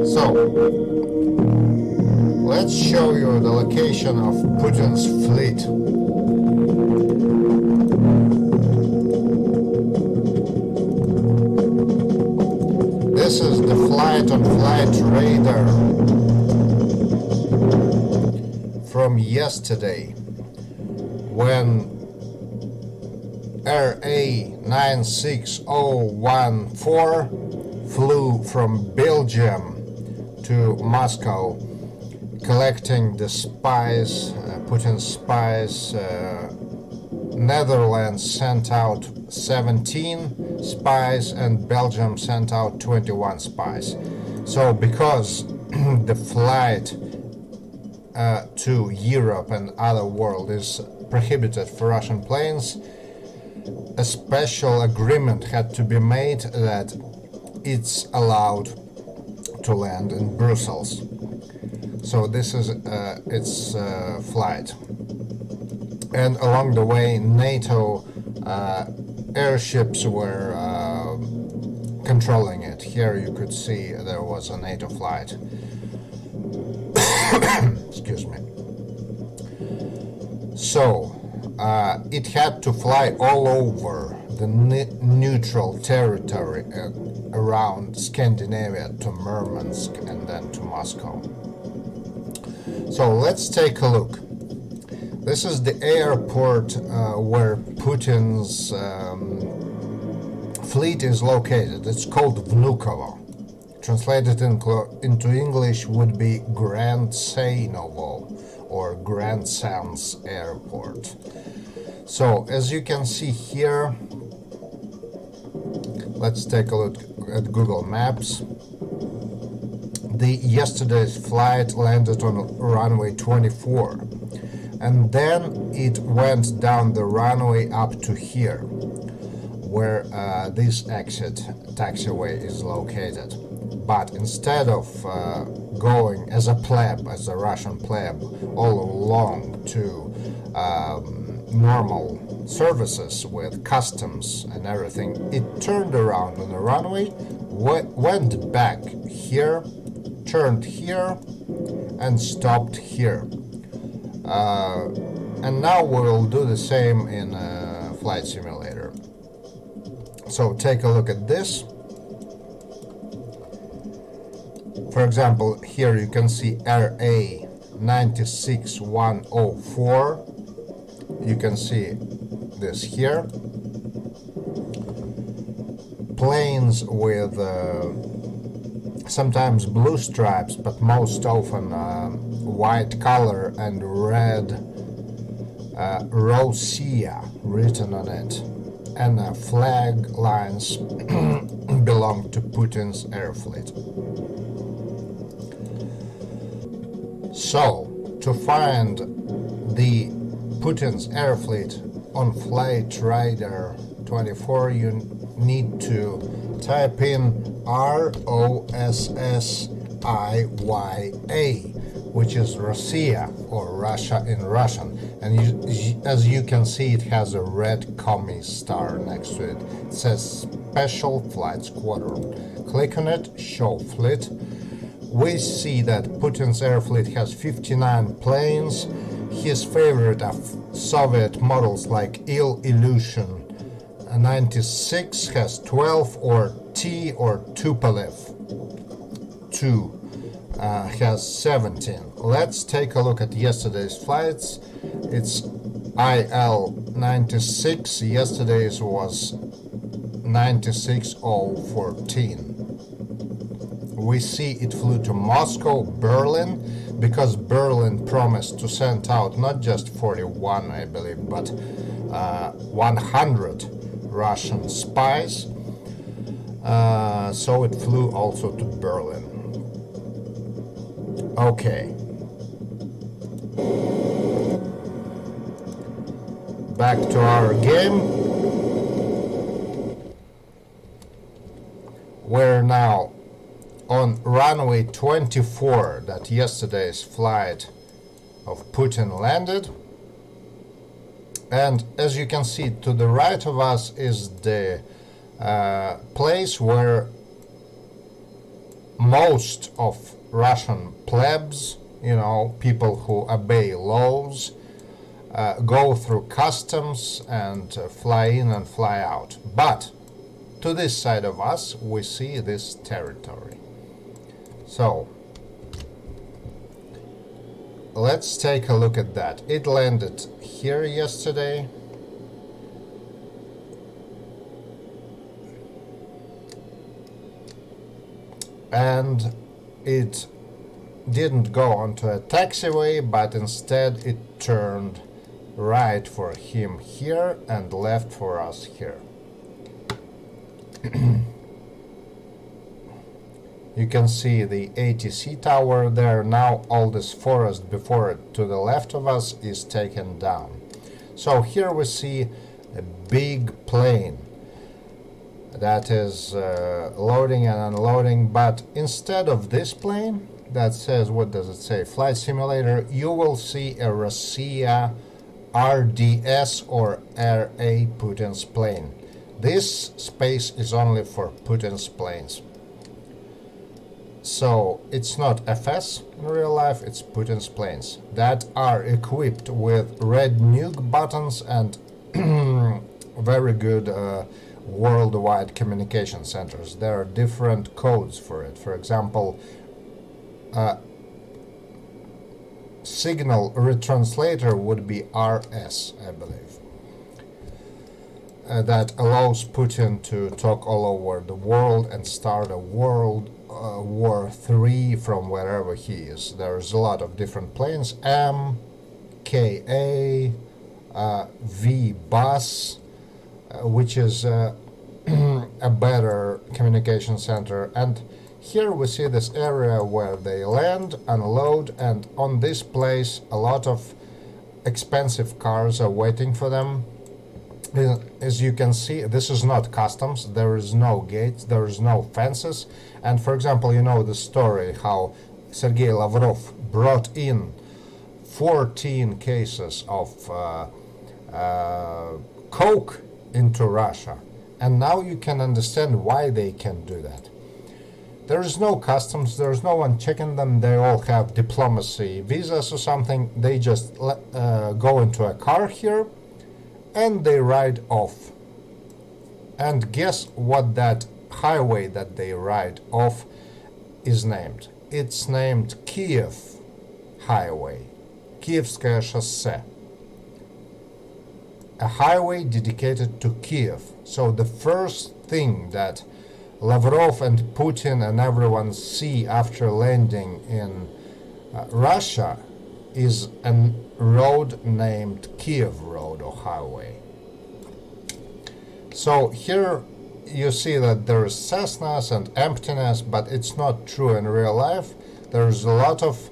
So, let's show you the location of Putin's fleet. This is the flight on Flightradar from yesterday, when RA96014 flew from Belgium to Moscow, collecting the spies, Putin's spies. Netherlands sent out 17 spies and Belgium sent out 21 spies. So because the flight to Europe and other world is prohibited for Russian planes, a special agreement had to be made that it's allowed to land in Brussels. So this is its flight. And along the way, NATO airships were controlling it. Here you could see there was a NATO flight. Excuse me. So it had to fly all over the neutral territory around Scandinavia to Murmansk and then to Moscow. So let's take a look. This is the airport where Putin's fleet is located. It's called Vnukovo. Translated into English would be Grand Saynovo or Grand Sands Airport. So as you can see here, let's take a look at Google Maps. Yesterday's flight landed on runway 24. And then it went down the runway up to here, where this exit taxiway is located. But instead of going as a pleb, as a Russian pleb, all along to normal services with customs and everything, it turned around on the runway, went back here, turned here, and stopped here. And now we'll do the same in a flight simulator. So take a look at this. For example, here you can see RA96104. You can see this here. Planes with sometimes blue stripes, but most often white color and red Russia written on it, and flag lines belong to Putin's air fleet. So to find the Putin's air fleet on Flightradar 24, you need to type in ROSSIYA, which is Russia or Russia in Russian, and as you can see, it has a red commie star next to it. It says Special Flight Squadron. Click on it, show fleet. We see that Putin's air fleet has 59 planes. His favorite are Soviet models like Il-Illusion 96 has 12, or T or Tupolev 2 has 17. Let's take a look at yesterday's flights. It's IL-96, yesterday's was 96014. We see it flew to Moscow, Berlin, because Berlin promised to send out not just 41, I believe, but 100 Russian spies. So it flew also to Berlin. Okay. Back to our game. We're now on runway 24 that yesterday's flight of Putin landed. And as you can see, to the right of us is the place where most of Russian plebs, you know, people who obey laws, go through customs and fly in and fly out. But to this side of us, we see this territory. So let's take a look at that. It landed here yesterday. And it didn't go onto a taxiway, but instead it turned right for him here and left for us here. You can see the ATC tower there. Now all this forest before it to the left of us is taken down. So here we see a big plane that is loading and unloading, but instead of this plane that says, what does it say, flight simulator, you will see a Russia RDS or RA Putin's plane. This space is only for Putin's planes. So it's not FS in real life, it's Putin's planes that are equipped with red nuke buttons and very good worldwide communication centers. There are different codes for it. For example, signal retranslator would be RS, I believe. That allows Putin to talk all over the world and start a world war 3 from wherever he is. There's a lot of different planes. M, KA, V bus, which is a better communication center. And here we see this area where they land, unload, and on this place a lot of expensive cars are waiting for them. As you can see, this is not customs, there is no gates, there is no fences. And for example, you know the story how Sergei Lavrov brought in 14 cases of coke into Russia. And now you can understand why they can do that. There is no customs, there is no one checking them, they all have diplomacy visas or something. They just go into a car here and they ride off. And guess what that highway that they ride off is named? It's named Kiev Highway, Kievskое шоссе. A highway dedicated to Kiev. So the first thing that Lavrov and Putin and everyone see after landing in Russia is a road named Kiev Road or Highway. So here you see that there is Cessnas and emptiness, but it's not true in real life. There's a lot of,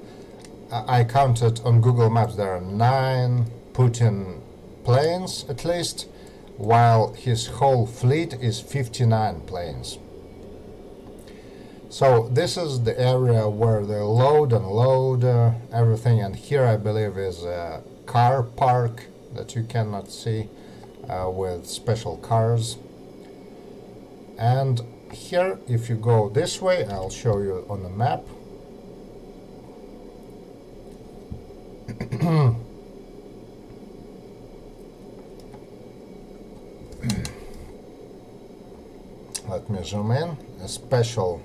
I counted on Google Maps, there are 9 Putin planes at least, while his whole fleet is 59 planes. So this is the area where they load and load everything, and here I believe is a car park that you cannot see with special cars. And here, if you go this way, I'll show you on the map. Let me zoom in. A special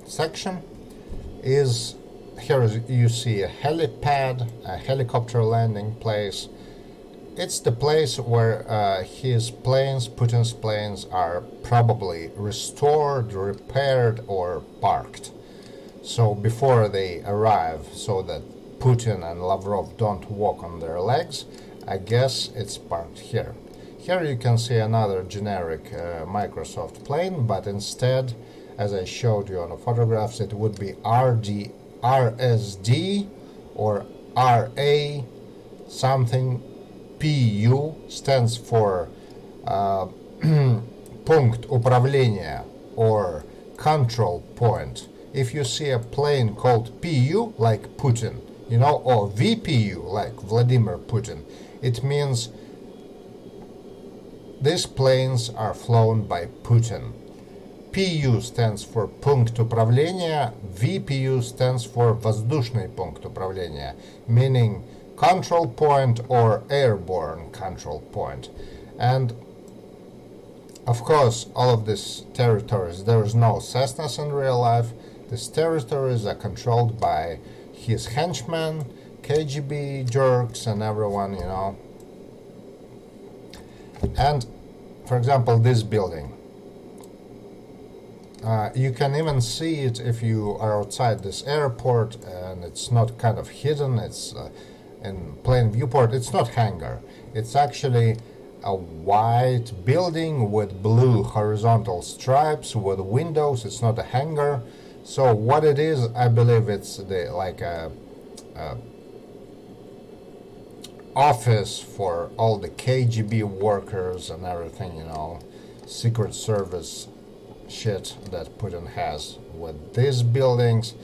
section is here. You see a helipad, a helicopter landing place. It's the place where his planes, Putin's planes, are probably restored, repaired, or parked. So before they arrive, so that Putin and Lavrov don't walk on their legs, I guess it's parked here. Here you can see another generic Microsoft plane, but instead, as I showed you on the photographs, it would be RSD or RA something. PU stands for Punkt Управления or control point. If you see a plane called PU, like Putin, you know, or VPU, like Vladimir Putin, it means these planes are flown by Putin. PU stands for пункт управления, VPU stands for воздушный пункт управления, meaning control point or airborne control point. And of course, all of these territories, there is no Cessnas in real life. These territories are controlled by his henchmen, KGB jerks, and everyone, you know. And, for example, this building. You can even see it if you are outside this airport, and it's not kind of hidden. It's in plain viewport. It's not hangar. It's actually a white building with blue horizontal stripes with windows. It's not a hangar. So what it is, I believe it's like a office for all the KGB workers and everything, you know, Secret Service shit that Putin has with these buildings.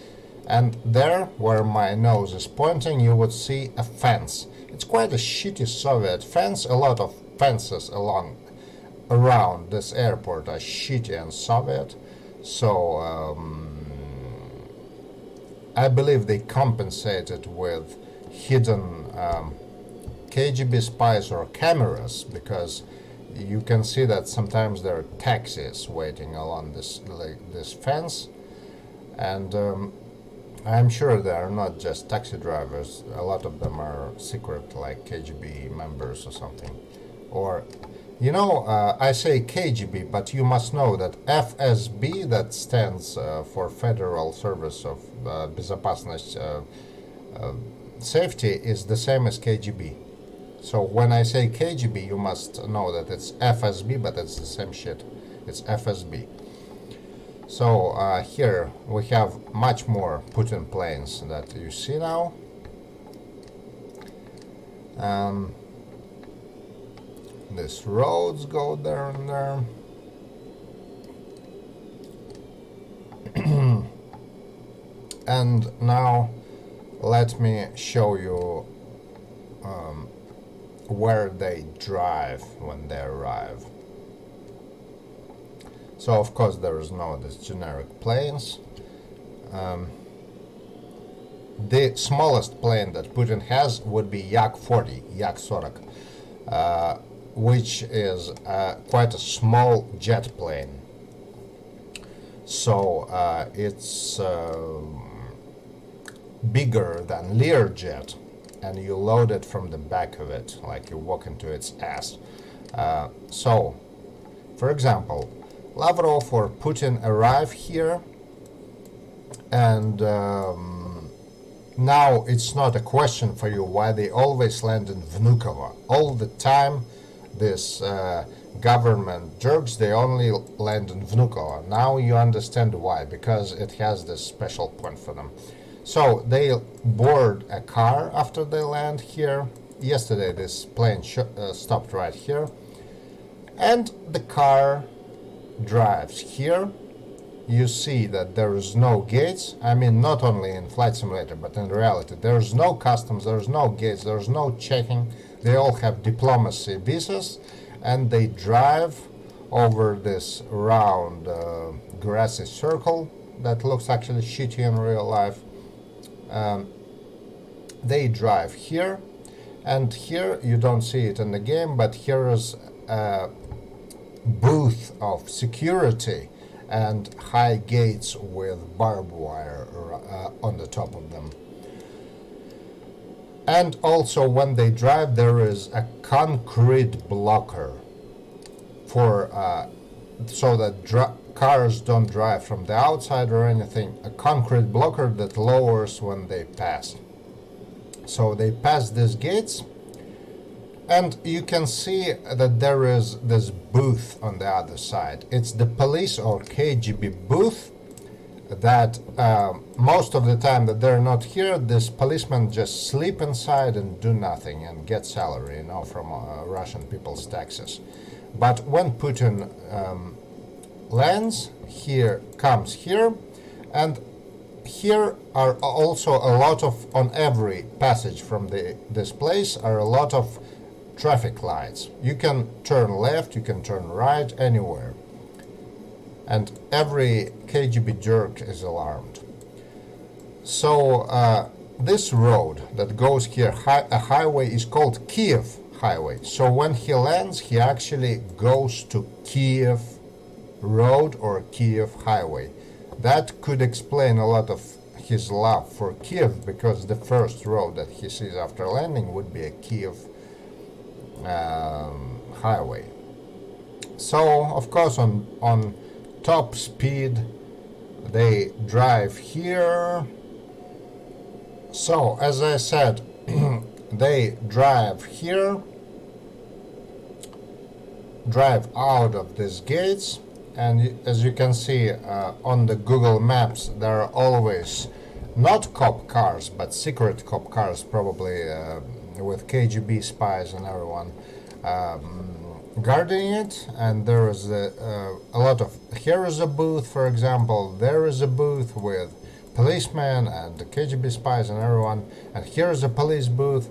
And there, where my nose is pointing, you would see a fence. It's quite a shitty Soviet fence. A lot of fences around this airport are shitty and Soviet. So I believe they compensated with hidden KGB spies or cameras, because you can see that sometimes there are taxis waiting along this fence, and I'm sure they are not just taxi drivers. A lot of them are secret, like KGB members or something. Or, you know, I say KGB, but you must know that FSB, that stands for Federal Service of Безопасность Safety, is the same as KGB. So when I say KGB, you must know that it's FSB, but it's the same shit. It's FSB. So here we have much more Putin planes that you see now. These roads go there and there. And now let me show you where they drive when they arrive. So of course there is no these generic planes. The smallest plane that Putin has would be Yak-40, Yak-40, which is quite a small jet plane. So it's bigger than Learjet, and you load it from the back of it, like you walk into its ass. So, for example, Lavrov or Putin arrive here, and now it's not a question for you why they always land in Vnukovo. All the time, this government jerks, they only land in Vnukovo. Now you understand why, because it has this special point for them. So they board a car after they land here. Yesterday this plane stopped right here, and the car drives here. You see that there is no gates. I mean, not only in Flight Simulator, but in reality, there's no customs, there's no gates, there's no checking. They all have diplomacy visas, and they drive over this round grassy circle that looks actually shitty in real life. They drive here, and here you don't see it in the game, but here is a booth of security and high gates with barbed wire on the top of them. And also when they drive, there is a concrete blocker for so that cars don't drive from the outside or anything. A concrete blocker that lowers when they pass. So they pass these gates, and you can see that there is this booth on the other side. It's the police or KGB booth that most of the time that they're not here, these policemen just sleep inside and do nothing and get salary, you know, from Russian people's taxes. But when Putin lands, comes here, and here are also a lot of, on every passage from this place are a lot of traffic lights. You can turn left, you can turn right, anywhere. and every KGB jerk is alarmed. So this road that goes here, a highway, is called Kiev Highway. So when he lands, he actually goes to Kiev Road or Kiev Highway. That could explain a lot of his love for Kiev, because the first road that he sees after landing would be a Kiev highway. So of course on top speed they drive here. So as I said, they drive here, drive out of these gates, and as you can see on the Google Maps, there are always not cop cars but secret cop cars, probably with KGB spies and everyone guarding it. And there is a lot of, here is a booth, for example, there is a booth with policemen and the KGB spies and everyone, and here is a police booth,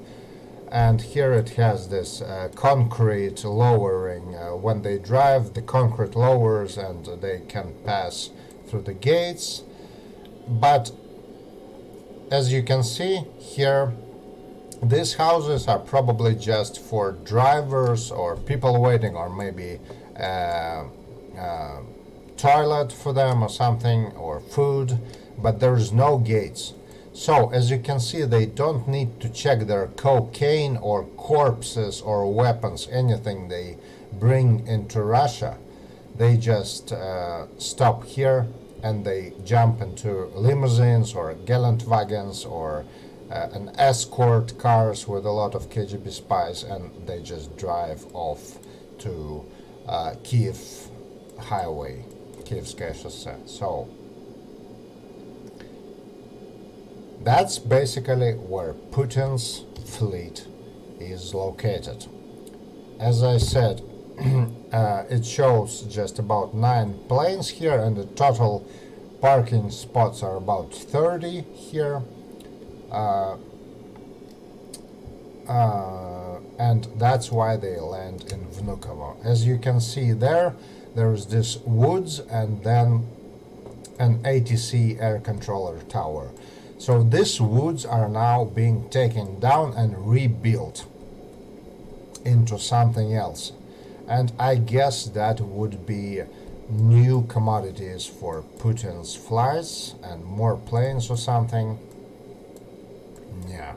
and here it has this concrete lowering. When they drive, the concrete lowers and they can pass through the gates. But as you can see here, these houses are probably just for drivers or people waiting, or maybe toilet for them or something, or food, but there's no gates. So as you can see, they don't need to check their cocaine or corpses or weapons, anything they bring into Russia. They just stop here and they jump into limousines or gallant wagons or an escort cars with a lot of KGB spies, and they just drive off to Kiev Highway, Kievskaya Шоссе. So that's basically where Putin's fleet is located. As I said, it shows just about 9 planes here, and the total parking spots are about 30 here. And that's why they land in Vnukovo. As you can see there is this woods and then an ATC air controller tower. So these woods are now being taken down and rebuilt into something else. And I guess that would be new commodities for Putin's flights and more planes or something. Yeah.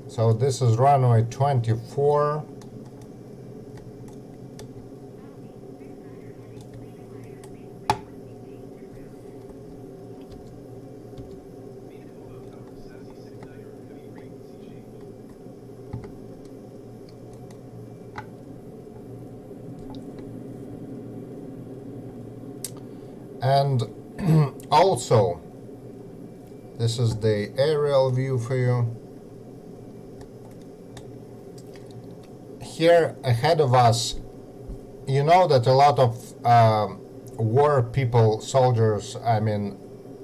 So this is runway 24. And also, this is the aerial view for you. Here ahead of us, you know that a lot of war people, soldiers, I mean,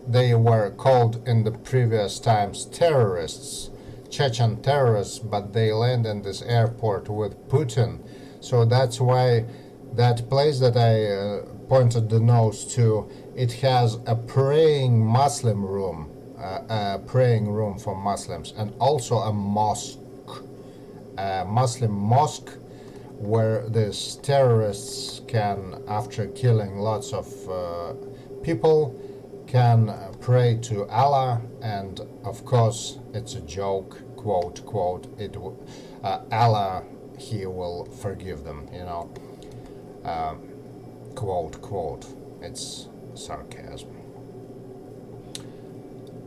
they were called in the previous times terrorists, Chechen terrorists, but they land in this airport with Putin. So that's why that place that I pointed the nose to, it has a praying Muslim room, a praying room for Muslims, and also a mosque. A Muslim mosque where these terrorists can, after killing lots of people, can pray to Allah, and of course it's a joke, quote, quote, Allah, he will forgive them, you know, quote, quote. It's sarcasm.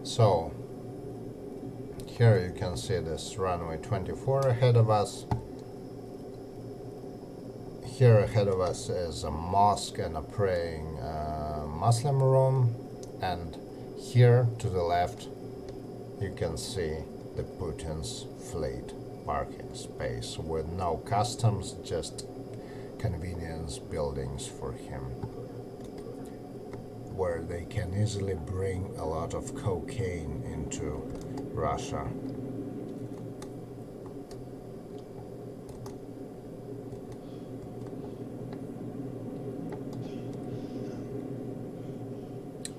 So here you can see this runway 24 ahead of us. Here ahead of us is a mosque and a praying Muslim room, and here to the left you can see the Putin's fleet parking space with no customs, just convenience buildings for him, where they can easily bring a lot of cocaine into Russia.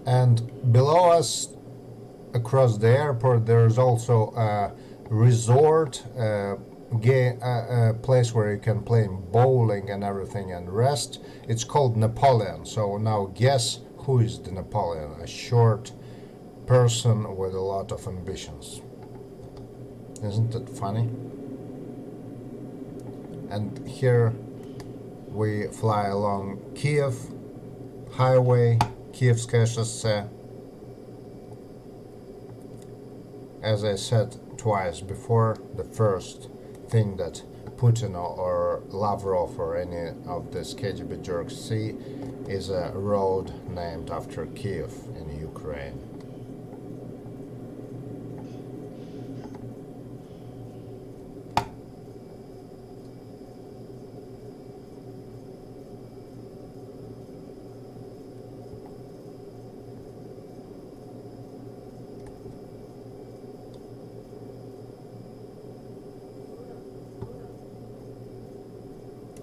And below us, across the airport, there is also a resort, place where you can play bowling and everything and rest. It's called Napoleon. So now guess who is the Napoleon? A short person with a lot of ambitions. Isn't it funny? And here we fly along Kiev highway, Kievskaya Шоссе. As I said twice before, the first thing that Putin or Lavrov or any of the KGB jerks see is a road named after Kiev in Ukraine.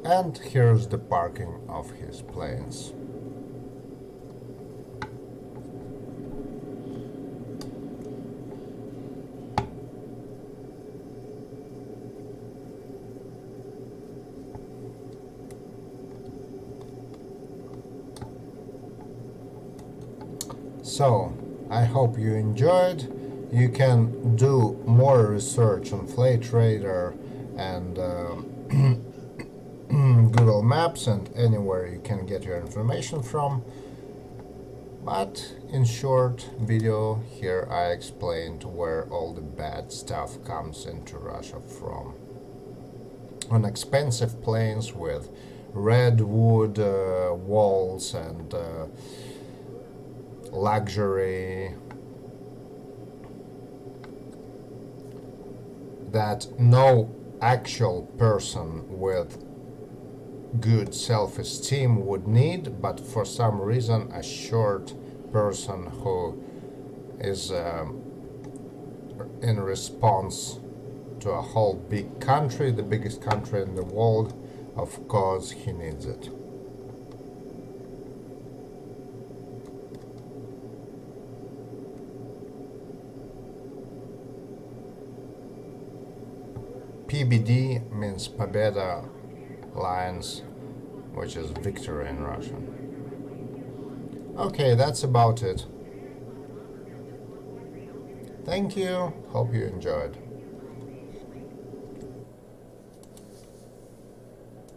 And here's the parking of his planes. So, I hope you enjoyed. You can do more research on Flightradar and Google Maps and anywhere you can get your information from. But in short video here I explained where all the bad stuff comes into Russia from. On expensive planes with redwood walls and luxury that no actual person with good self-esteem would need, but for some reason a short person who is in response to a whole big country, the biggest country in the world, of course he needs it. PBD means Победа Lions, which is victory in Russian. Okay, that's about it. Thank you. Hope you enjoyed.